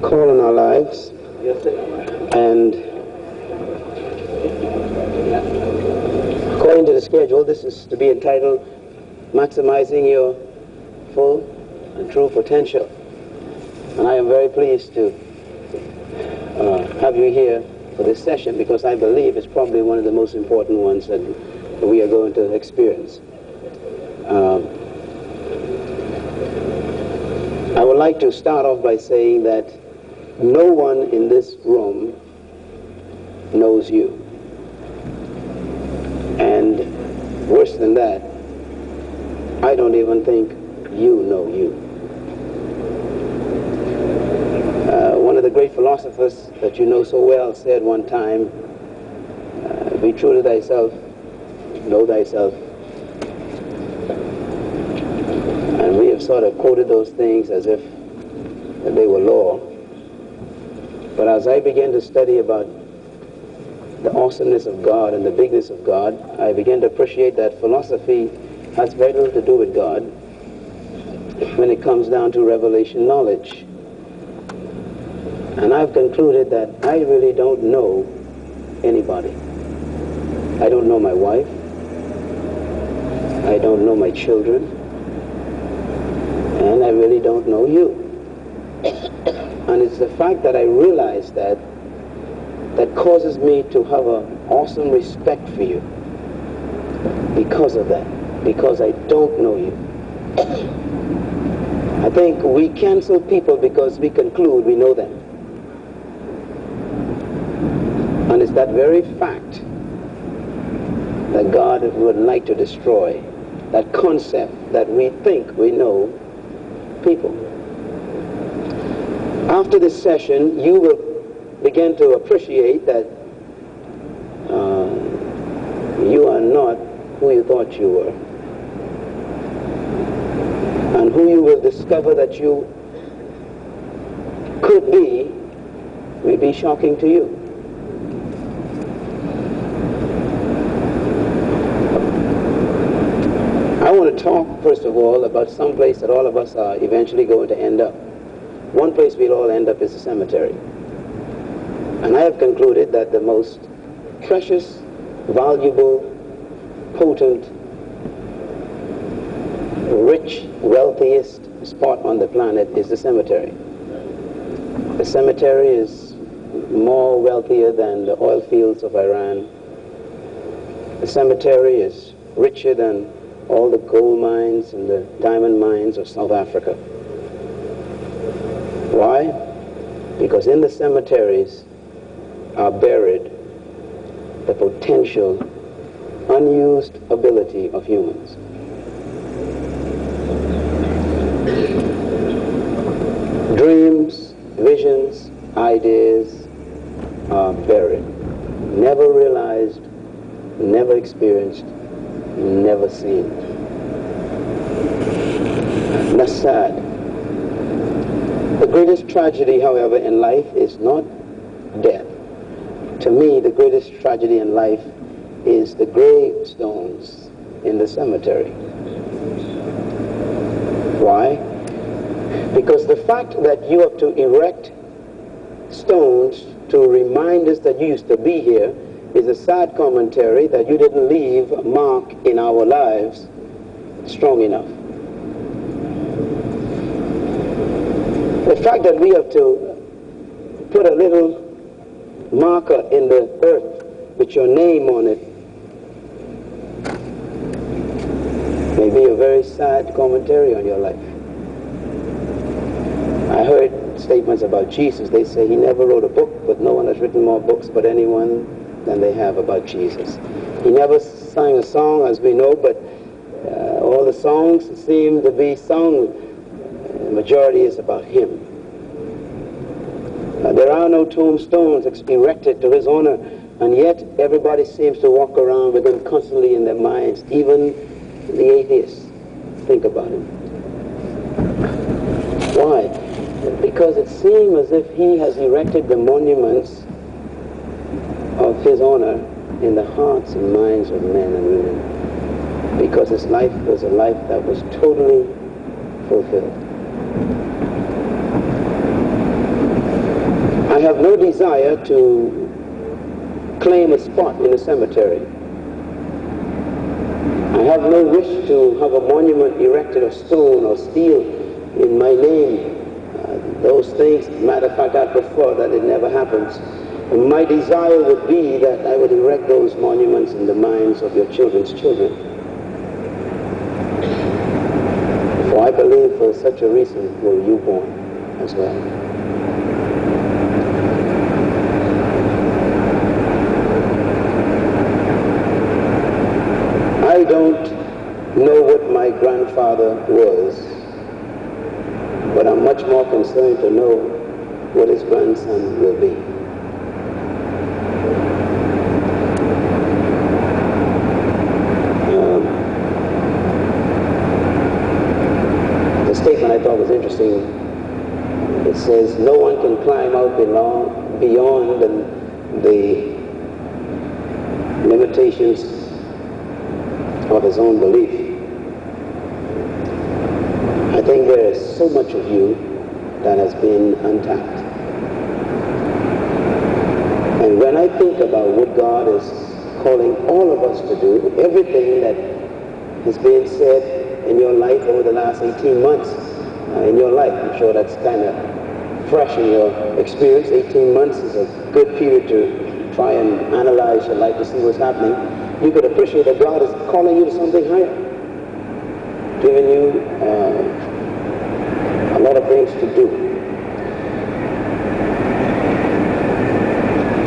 call on our lives, and according to the schedule, this is to be entitled Maximizing Your Full and True Potential. And I am very pleased to have you here for this session, because I believe it's probably one of the most important ones that we are going to experience. I would like to start off by saying that no one in this room knows you. And worse than that, I don't even think you know you. One of the great philosophers that you know so well said one time, be true to thyself, know thyself. And we have sort of quoted those things as if they were law. But as I began to study about the awesomeness of God and the bigness of God, I began to appreciate that philosophy has very little to do with God when it comes down to revelation knowledge. And I've concluded that I really don't know anybody. I don't know my wife. I don't know my children. And I really don't know you. And it's the fact that I realize that causes me to have an awesome respect for you because of that, because I don't know you. I think we cancel people because we conclude we know them. And it's that very fact that God would like to destroy, that concept that we think we know people. After this session, you will begin to appreciate that you are not who you thought you were. And who you will discover that you could be may be shocking to you. I want to talk, first of all, about some place that all of us are eventually going to end up. One place we'll all end up is the cemetery. And I have concluded that the most precious, valuable, potent, rich, wealthiest spot on the planet is the cemetery. The cemetery is more wealthier than the oil fields of Iran. The cemetery is richer than all the gold mines and the diamond mines of South Africa. Why? Because in the cemeteries are buried the potential, unused ability of humans. Dreams, visions, ideas are buried, never realized, never experienced, never seen. And that's sad. The greatest tragedy, however, in life is not death. To me, the greatest tragedy in life is the gravestones in the cemetery. Why? Because the fact that you have to erect stones to remind us that you used to be here is a sad commentary that you didn't leave a mark in our lives strong enough. The fact that we have to put a little marker in the earth with your name on it may be a very sad commentary on your life. I heard statements about Jesus. They say he never wrote a book, but no one has written more books about anyone than they have about Jesus. He never sang a song, as we know, but all the songs seem to be sung, the majority is about him. There are no tombstones erected to his honor, and yet everybody seems to walk around with him constantly in their minds, even the atheists. Think about it. Why? Because it seems as if he has erected the monuments of his honor in the hearts and minds of men and women, because his life was a life that was totally fulfilled. no desire to claim a spot in a cemetery. I have no wish to have a monument erected of stone or steel in my name. Those things, matter of fact, I prefer that it never happens. And my desire would be that I would erect those monuments in the minds of your children's children. For I believe for such a reason were you born as well. I don't know what my grandfather was, but I'm much more concerned to know what his grandson will be. The statement I thought was interesting. It says, no one can climb out beyond the limitations of his own belief. I think there is so much of you that has been untapped. And when I think about what God is calling all of us to do, everything that has been said in your life over the last 18 months, in your life, I'm sure that's kind of fresh in your experience. 18 months is a good period to try and analyze your life to see what's happening. You could appreciate that God is calling you to something higher, giving you a lot of things to do.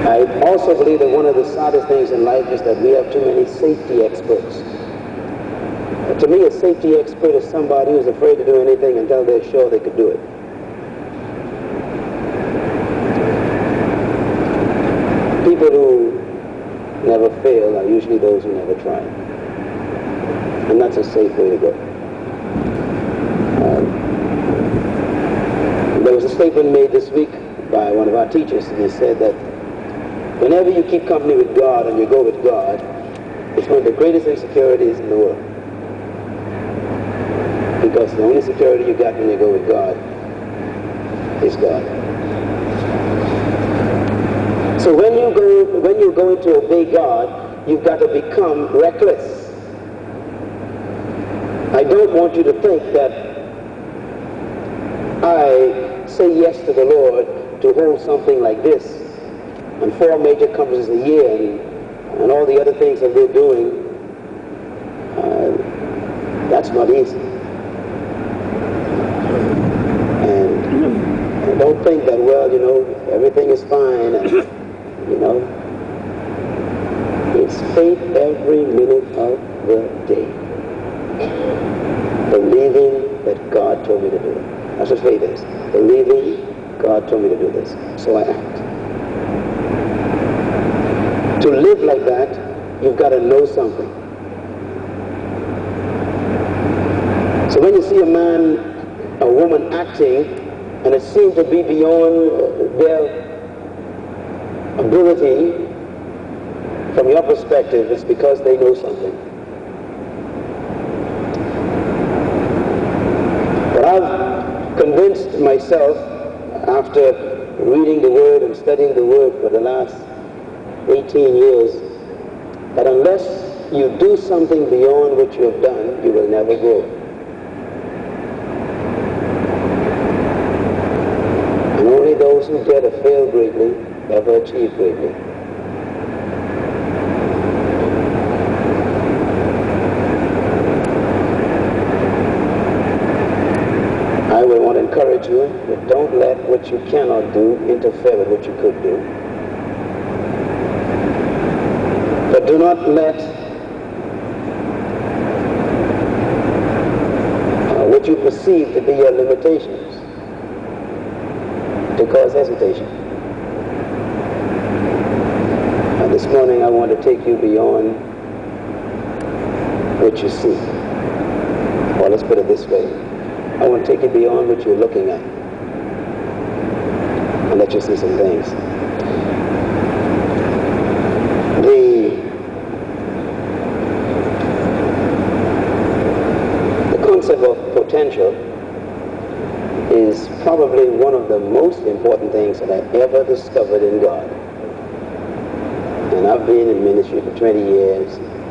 I also believe that one of the saddest things in life is that we have too many safety experts. To me, a safety expert is somebody who's afraid to do anything until they're sure they could do it. People who never fail are usually those who never try. And that's a safe way to go. There was a statement made this week by one of our teachers, and he said that whenever you keep company with God and you go with God, it's one of the greatest insecurities in the world. Because the only security you got when you go with God is God. So when you're going to obey God, you've got to become reckless. I don't want you to think that I say yes to the Lord to hold something like this and 4 major conferences a year and all the other things that we're doing. That's not easy. And don't think that, well, everything is fine and it's faith every minute of the day. Believing that God told me to do it. That's what faith is. Believing God told me to do this. So I act. To live like that, you've got to know something. So when you see a man, a woman acting, and it seems to be beyond their ability, from your perspective, it's because they know something. But I've convinced myself, after reading the Word and studying the Word for the last 18 years, that unless you do something beyond what you have done, you will never grow. And only those who dare to fail greatly ever achieve greatly. I will want to encourage you that don't let what you cannot do interfere with what you could do. But do not let what you perceive to be your limitations to cause hesitation. This morning I want to take you beyond what you see. Or let's put it this way. I want to take you beyond what you're looking at and let you see some things. The concept of potential is probably one of the most important things that I ever discovered in God. And I've been in ministry for 20 years.